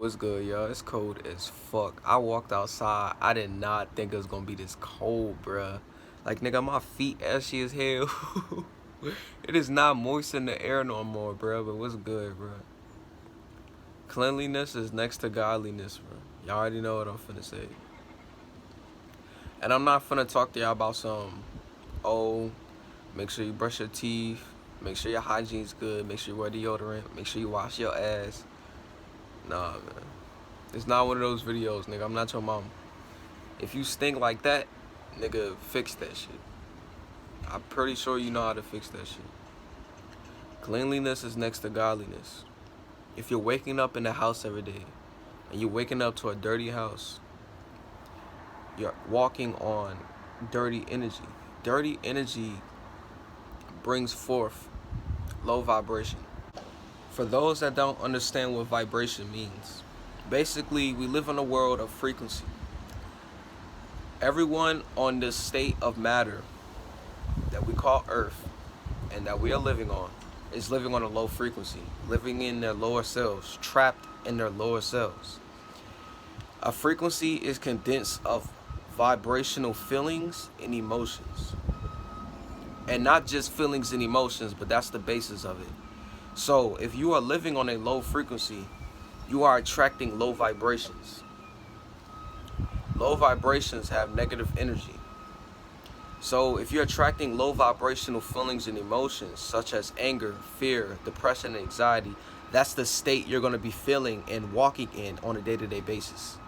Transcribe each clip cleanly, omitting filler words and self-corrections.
What's good, y'all? It's cold as fuck. I walked outside. I did not think it was gonna be this cold, bruh. Like, nigga, my feet ashy as hell. It is not moist in the air no more, bruh. But what's good, bruh? Cleanliness is next to godliness, bruh. Y'all already know what I'm finna say. And I'm not finna talk to y'all about oh, make sure you brush your teeth, make sure your hygiene's good, make sure you wear deodorant, make sure you wash your ass. Nah, man. It's not one of those videos, nigga. I'm not your mom. If you stink like that, nigga, fix that shit. I'm pretty sure you know how to fix that shit. Cleanliness is next to godliness. If you're waking up in the house every day, and you're waking up to a dirty house, you're walking on dirty energy. Dirty energy brings forth low vibration. For those that don't understand what vibration means, basically, we live in a world of frequency. Everyone on this state of matter that we call Earth and that we are living on is living on a low frequency, living in their lower selves, trapped in their lower selves. A frequency is condensed of vibrational feelings and emotions. And not just feelings and emotions, but that's the basis of it. So if you are living on a low frequency, you are attracting low vibrations. Low vibrations have negative energy. So if you're attracting low vibrational feelings and emotions such as anger, fear, depression, and anxiety, that's the state you're going to be feeling and walking in on a day-to-day basis.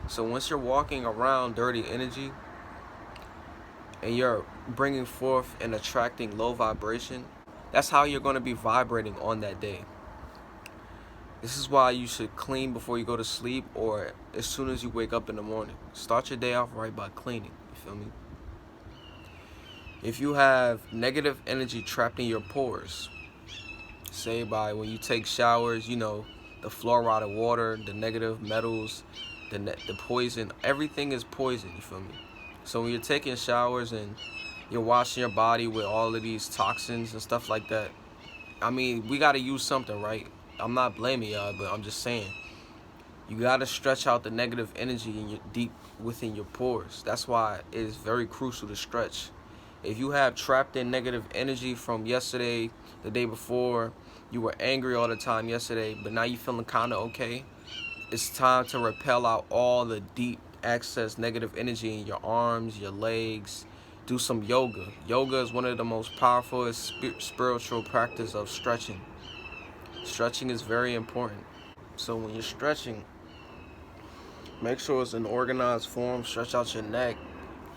So once you're walking around dirty energy and you're bringing forth and attracting low vibration, that's how you're going to be vibrating on that day. This is why you should clean before you go to sleep or as soon as you wake up in the morning. Start your day off right by cleaning, you feel me? If you have negative energy trapped in your pores, say by when you take showers, you know, the fluoride of water, the negative metals, the poison, everything is poison, you feel me? So when you're taking showers and you're washing your body with all of these toxins and stuff like that, I mean, we gotta use something, right? I'm not blaming y'all, but I'm just saying, you gotta stretch out the negative energy in your deep within your pores. That's why it is very crucial to stretch. If you have trapped in negative energy from yesterday, the day before, you were angry all the time yesterday, but now you feeling kind of okay, it's time to repel out all the deep excess negative energy in your arms, your legs. Do some yoga. Yoga is one of the most powerful spiritual practice of stretching. Stretching is very important. So when you're stretching, make sure it's in organized form. Stretch out your neck.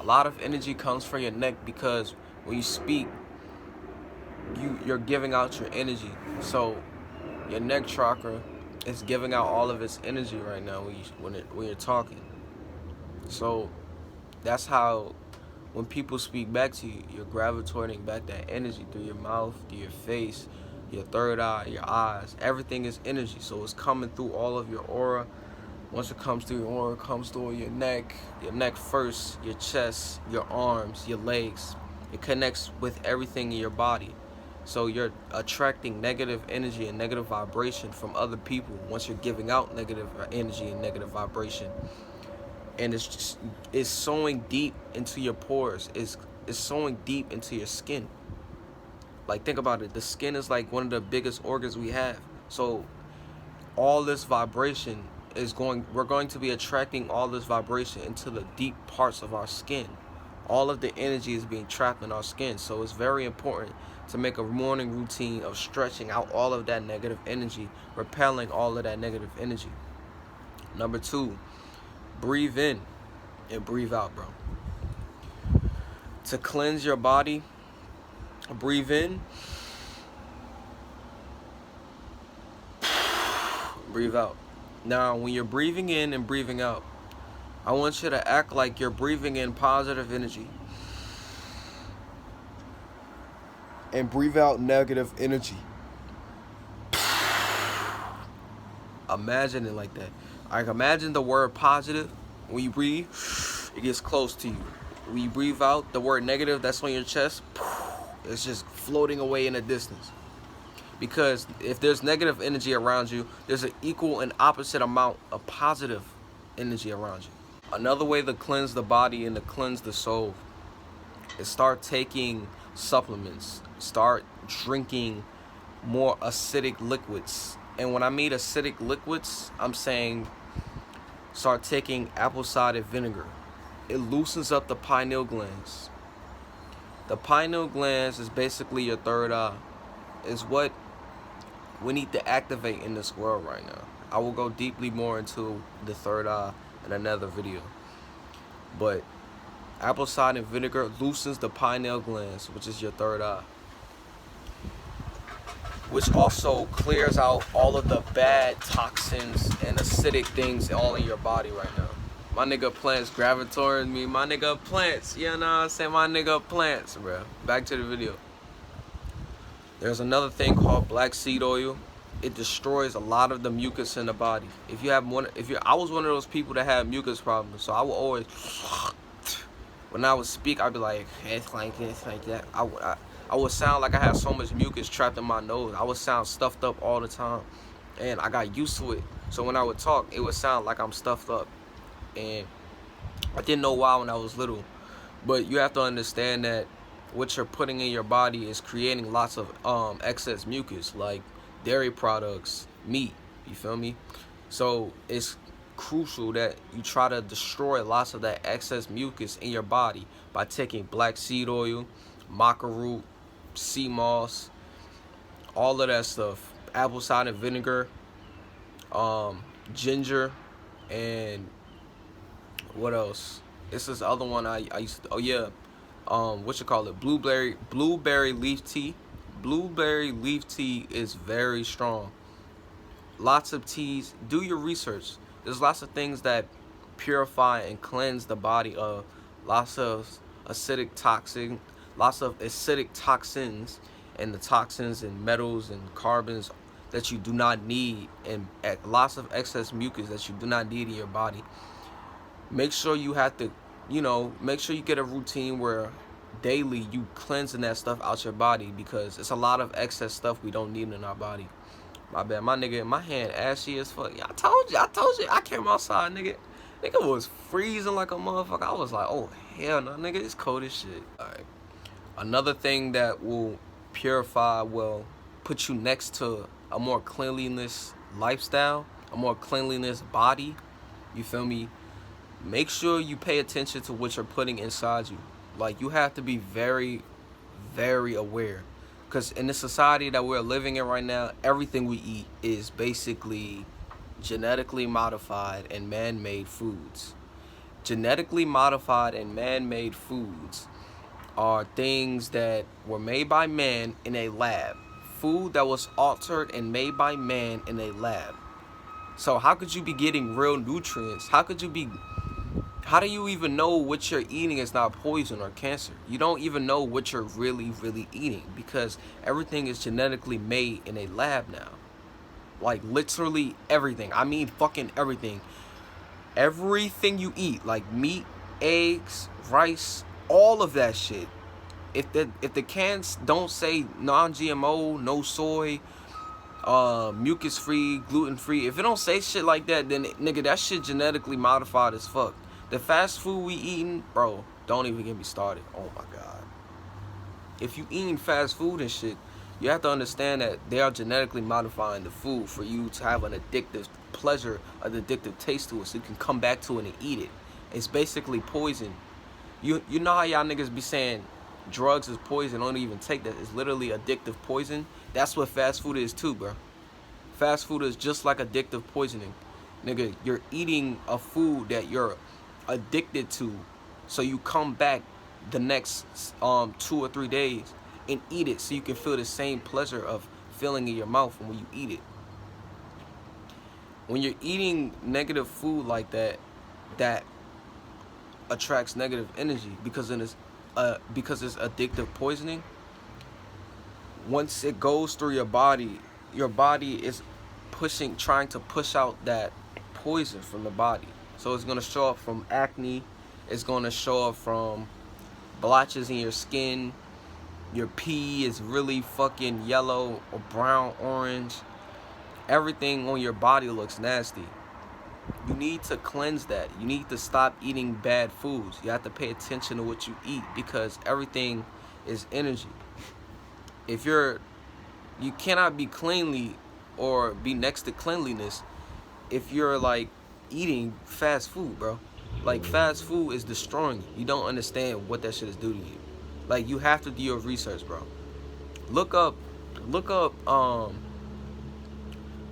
A lot of energy comes from your neck because when you speak, you're giving out your energy. So your neck chakra is giving out all of its energy right now when you're talking. So that's how when people speak back to you, you're gravitating back that energy through your mouth, through your face, your third eye, your eyes. Everything is energy, so it's coming through all of your aura. Once it comes through your aura, it comes through your neck first, your chest, your arms, your legs. It connects with everything in your body. So you're attracting negative energy and negative vibration from other people once you're giving out negative energy and negative vibration. And it's sowing deep into your pores. It's sowing deep into your skin. Like, think about it. The skin is like one of the biggest organs we have. So all this vibration we're going to be attracting all this vibration into the deep parts of our skin. All of the energy is being trapped in our skin. So it's very important to make a morning routine of stretching out all of that negative energy, repelling all of that negative energy. Number 2, breathe in and breathe out, bro. To cleanse your body, breathe in, breathe out. Now, when you're breathing in and breathing out, I want you to act like you're breathing in positive energy and breathe out negative energy. Imagine it like that. Like, imagine the word positive. When you breathe, it gets close to you. When you breathe out, the word negative that's on your chest, it's just floating away in the distance. Because if there's negative energy around you, there's an equal and opposite amount of positive energy around you. Another way to cleanse the body and to cleanse the soul is start taking supplements. Start drinking more acidic liquids. And when I mean acidic liquids, I'm saying start taking apple cider vinegar. It loosens up the pineal glands. The pineal glands is basically your third eye. Is what we need to activate in this world right now. I will go deeply more into the third eye in another video. But apple cider vinegar loosens the pineal glands, which is your third eye. Which also clears out all of the bad toxins and acidic things all in your body right now. My nigga Plants gravitating me. My nigga Plants. You know what I'm saying? My nigga Plants, bro. Back to the video. There's another thing called black seed oil. It destroys a lot of the mucus in the body. I was one of those people that had mucus problems, so I would always, when I would speak, I'd be like, it's like this, like that. I would sound like I had so much mucus trapped in my nose. I would sound stuffed up all the time, and I got used to it. So when I would talk, it would sound like I'm stuffed up, and I didn't know why when I was little. But you have to understand that what you're putting in your body is creating lots of excess mucus, like dairy products, meat, you feel me? So it's crucial that you try to destroy lots of that excess mucus in your body by taking black seed oil, maca root, sea moss, all of that stuff, apple cider vinegar, ginger, and what else? It's this other one I used to, oh yeah, what you call it, blueberry leaf tea. Blueberry leaf tea is very strong. Lots of teas. Do your research. There's lots of things that purify and cleanse the body of lots of acidic toxins, and the toxins and metals and carbons that you do not need, and lots of excess mucus that you do not need in your body. Make sure you have to, make sure you get a routine where daily you cleansing that stuff out your body, because it's a lot of excess stuff we don't need in our body. My bad, my nigga, my hand ashy as fuck. Yeah, I told you, I came outside, nigga. Nigga was freezing like a motherfucker. I was like, oh hell no, nigga, it's cold as shit. Alright. Another thing that will purify, will put you next to a more cleanliness lifestyle, a more cleanliness body, you feel me? Make sure you pay attention to what you're putting inside you. Like, you have to be very, very aware. Because in the society that we're living in right now, everything we eat is basically genetically modified and man-made foods. Genetically modified and man-made foods are things that were made by man in a lab. Food that was altered and made by man in a lab. So how could you be getting real nutrients? How do you even know what you're eating is not poison or cancer? You don't even know what you're really, really eating, because everything is genetically made in a lab now. Like, literally everything. I mean fucking everything. Everything you eat, like meat, eggs, rice, all of that shit. If the cans don't say non-GMO, no soy, mucus-free, gluten-free, if it don't say shit like that, then nigga, that shit genetically modified as fuck. The fast food we eating, bro, don't even get me started. Oh my god. If you eating fast food and shit, you have to understand that they are genetically modifying the food for you to have an addictive pleasure, an addictive taste to it, so you can come back to it and eat it. It's basically poison. You know how y'all niggas be saying drugs is poison, don't even take that. It's literally addictive poison. That's what fast food is too, bro. Fast food is just like addictive poisoning. Nigga, you're eating a food that you're addicted to, so you come back the next 2 or 3 days and eat it, so you can feel the same pleasure of feeling in your mouth when you eat it. When you're eating negative food like that, that attracts negative energy, because it's addictive poisoning. Once it goes through your body is trying to push out that poison from the body. So it's going to show up from acne, it's going to show up from blotches in your skin, Your pee is really fucking yellow or brown, orange. Everything on your body looks nasty. You need to cleanse that. You need to stop eating bad foods. You have to pay attention to what you eat because everything is energy. If you cannot be cleanly or be next to cleanliness if you're like eating fast food, bro. Like fast food is destroying you. You don't understand what that shit is doing to you. Like you have to do your research, bro. Look up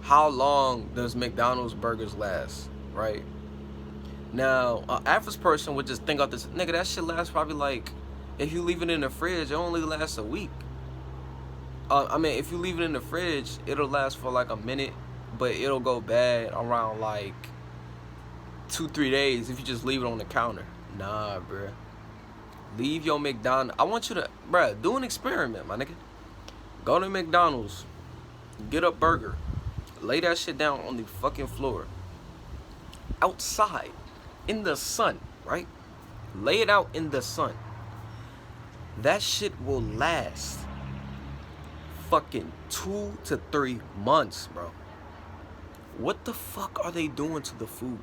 how long does McDonald's burgers last, right? Now, an average person would just think of this, nigga, that shit lasts probably like, if you leave it in the fridge, it only lasts a week. I mean, if you leave it in the fridge, it'll last for like a minute, but it'll go bad around like 2-3 days if you just leave it on the counter. Nah, bruh. Leave your McDonald's. I want you to, bruh, do an experiment, my nigga. Go to McDonald's, get a burger, lay that shit down on the fucking floor, outside, in the sun, right? Lay it out in the sun. That shit will last fucking 2 to 3 months, bro. What the fuck are they doing to the food?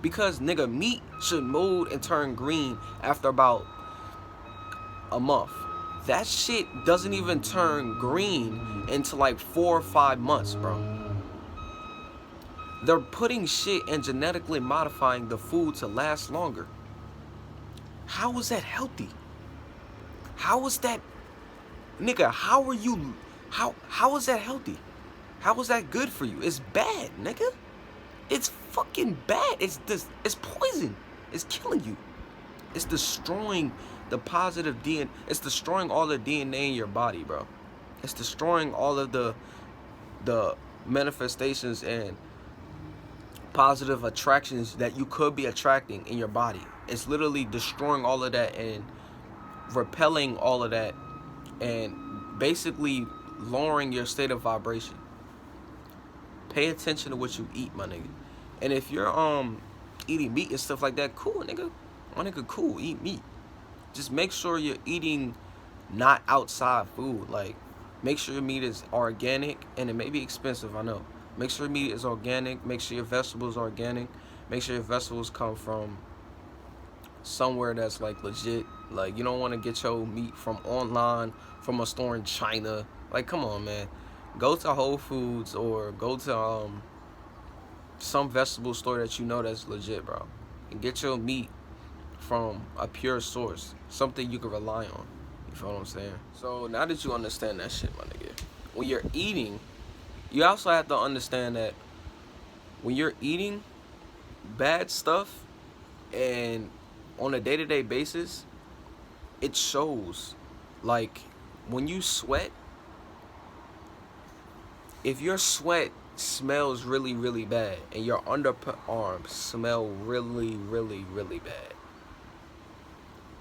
Because, nigga, meat should mold and turn green after about a month. That shit doesn't even turn green until like 4 or 5 months, bro. They're putting shit and genetically modifying the food to last longer. How is that healthy? How is that, nigga, how is that healthy? How is that good for you? It's bad, nigga. It's fucking bad. It's poison. It's killing you. It's destroying the positive DNA. It's destroying all the DNA in your body, bro. It's destroying all of the manifestations and positive attractions that you could be attracting in your body. It's literally destroying all of that and repelling all of that and basically lowering your state of vibration. Pay attention to what you eat, my nigga. And if you're eating meat and stuff like that, cool, nigga. My nigga, cool, eat meat. Just make sure you're eating not outside food. Like, make sure your meat is organic, and it may be expensive, I know. Make sure your meat is organic. Make sure your vegetables are organic. Make sure your vegetables come from somewhere that's like legit. Like, you don't want to get your meat from online, from a store in China. Like, come on, man. Go to Whole Foods or go to some vegetable store that you know that's legit, bro. And get your meat from a pure source. Something you can rely on. You feel what I'm saying? So now that you understand that shit, my nigga, when you're eating, you also have to understand that when you're eating bad stuff and on a day-to-day basis, it shows. Like, when you sweat, if your sweat smells really, really bad and your underarms smell really, really, really bad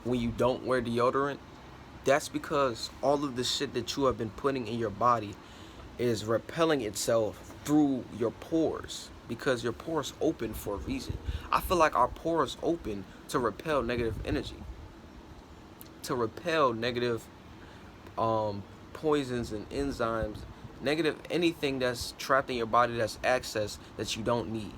when you don't wear deodorant, that's because all of the shit that you have been putting in your body is repelling itself through your pores, because your pores open for a reason. I feel like our pores open to repel negative energy, to repel negative poisons and enzymes, negative anything that's trapped in your body that's access that you don't need.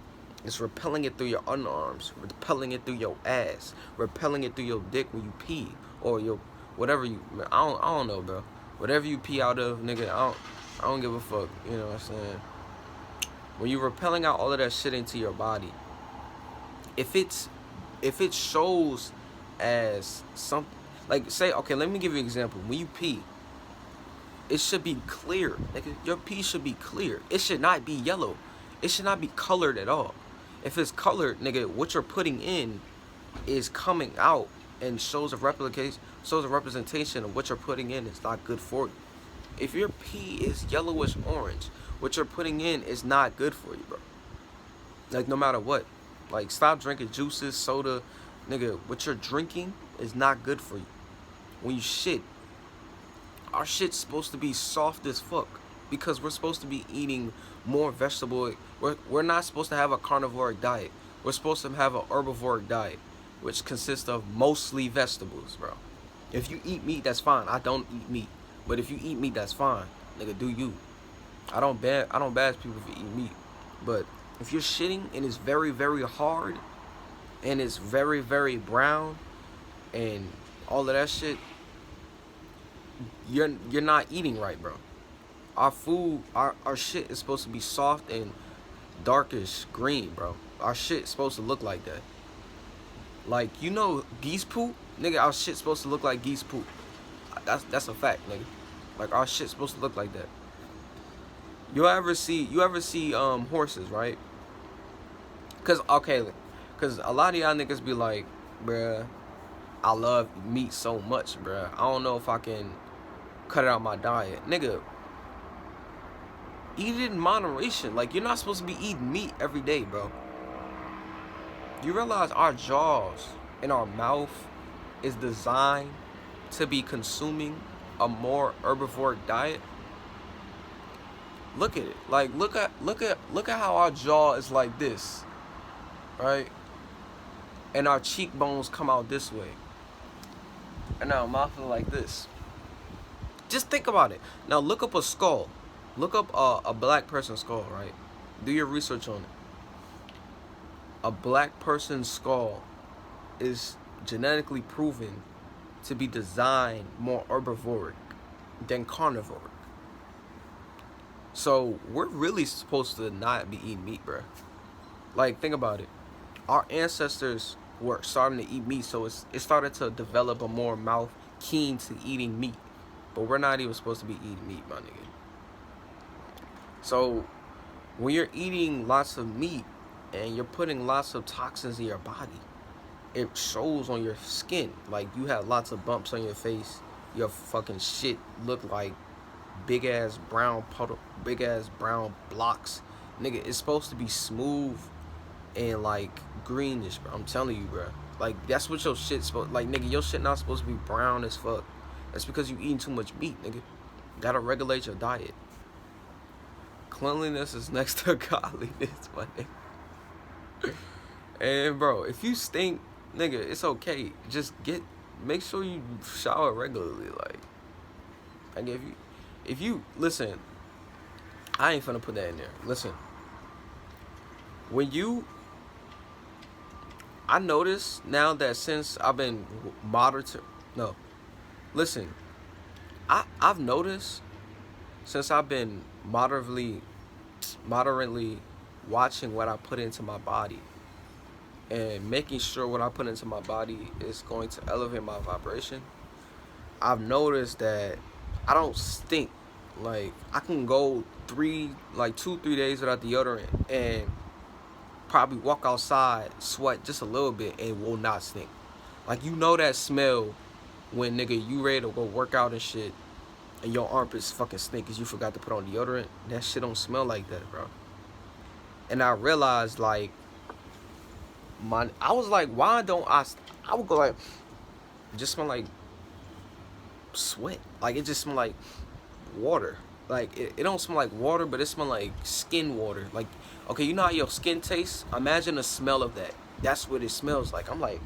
It's repelling it through your underarms, repelling it through your ass, repelling it through your dick when you pee, or your whatever you. I don't know, bro. Whatever you pee out of, nigga. I don't give a fuck. You know what I'm saying? When you're repelling out all of that shit into your body, if it shows as something, like, say, okay, let me give you an example. When you pee, it should be clear. Nigga, your pee should be clear. It should not be yellow. It should not be colored at all. If it's colored, nigga, what you're putting in is coming out and shows a representation of what you're putting in is not good for you. If your pee is yellowish orange, what you're putting in is not good for you, bro. Like, no matter what. Like, stop drinking juices, soda. Nigga, what you're drinking is not good for you. When you shit, our shit's supposed to be soft as fuck, because we're supposed to be eating more vegetable. We're not supposed to have a carnivoric diet. We're supposed to have an herbivoric diet, which consists of mostly vegetables, bro. If you eat meat, that's fine. I don't eat meat. But if you eat meat, that's fine. Nigga, do you. I don't bash people if you eat meat. But if you're shitting and it's very, very hard and it's very, very brown and all of that shit, you're not eating right, bro. Our food, our shit is supposed to be soft and darkish green, bro. Our shit's supposed to look like that. Like, you know, geese poop, nigga. Our shit's supposed to look like geese poop. That's a fact, nigga. Like, our shit's supposed to look like that. You ever see horses, right? Cause a lot of y'all niggas be like, bruh, I love meat so much, bruh. I don't know if I can cut it out my diet, nigga. Eat it in moderation. Like, you're not supposed to be eating meat every day, bro. You realize our jaws and our mouth is designed to be consuming a more herbivoric diet? Look at it. Like, look at how our jaw is like this, right? And our cheekbones come out this way, and our mouth is like this. Just think about it. Now look up a skull. Look up a black person's skull, right? Do your research on it. A black person's skull is genetically proven to be designed more herbivoric than carnivoric. So we're really supposed to not be eating meat, bro. Like, think about it. Our ancestors were starting to eat meat, so it started to develop a more mouth keen to eating meat. But we're not even supposed to be eating meat, my nigga. So when you're eating lots of meat and you're putting lots of toxins in your body, it shows on your skin. Like, you have lots of bumps on your face. Your fucking shit look like big ass brown puddle, big ass brown blocks. Nigga, it's supposed to be smooth and like greenish, bro. I'm telling you, bro. Like, that's what your shit's supposed. Like, nigga, your shit not supposed to be brown as fuck. That's because you eating too much meat, nigga. You gotta regulate your diet. Cleanliness is next to godliness, my nigga. And bro, if you stink, nigga, it's okay. Just make sure you shower regularly. Like if you listen, I ain't finna put that in there. Listen, I notice now that since I've been I've noticed since I've been moderately watching what I put into my body and making sure what I put into my body is going to elevate my vibration, I've noticed that I don't stink. Like, I can go 2-3 days without deodorant and probably walk outside, sweat just a little bit, and will not stink. Like, you know that smell when, nigga, you ready to go work out and shit, and your armpits fucking stink because you forgot to put on deodorant. That shit don't smell like that, bro. And I realized, like, I was like, why don't I would go like, it just smell like sweat. Like, it just smell like water. Like, it don't smell like water, but it smell like skin water. Like, okay, you know how your skin tastes? Imagine the smell of that. That's what it smells like. I'm like,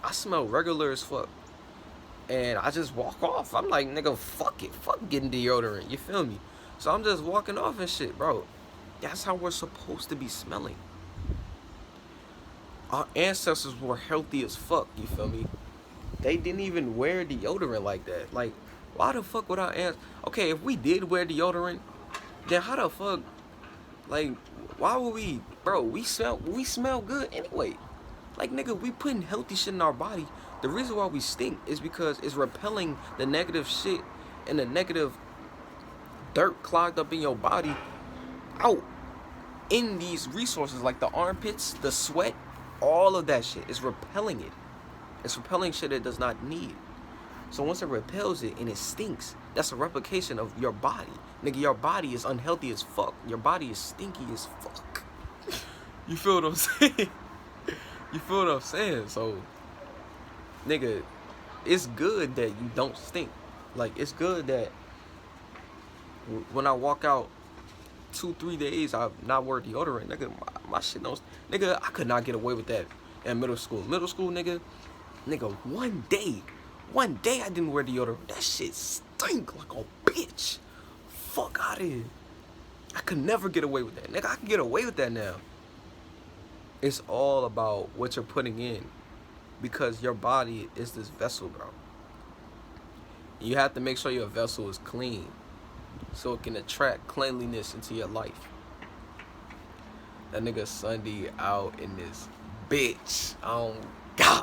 I smell regular as fuck. And I just walk off. I'm like, nigga, fuck it. Fuck getting deodorant. You feel me? So I'm just walking off and shit, bro. That's how we're supposed to be smelling. Our ancestors were healthy as fuck, you feel me? They didn't even wear deodorant like that. Like, why the fuck would our ancestors... Okay, if we did wear deodorant, then how the fuck... Like, why would we... Bro, we smell good anyway. Like, nigga, we putting healthy shit in our body. The reason why we stink is because it's repelling the negative shit and the negative dirt clogged up in your body out in these resources, like the armpits, the sweat, all of that shit is repelling it. It's repelling shit it does not need. So once it repels it and it stinks, that's a replication of your body. Nigga, your body is unhealthy as fuck. Your body is stinky as fuck. You feel what I'm saying? You feel what I'm saying? So, nigga, it's good that you don't stink. Like, it's good that when I walk out 2-3 days, I've not wear deodorant. Nigga, my shit don't... Nigga, I could not get away with that in middle school. Middle school, nigga, Nigga, one day I didn't wear deodorant. That shit stink like a bitch. Fuck out of here. I could never get away with that. Nigga, I can get away with that now. It's all about what you're putting in. Because your body is this vessel, bro. You have to make sure your vessel is clean so it can attract cleanliness into your life. That nigga Sunday out in this bitch. Oh God.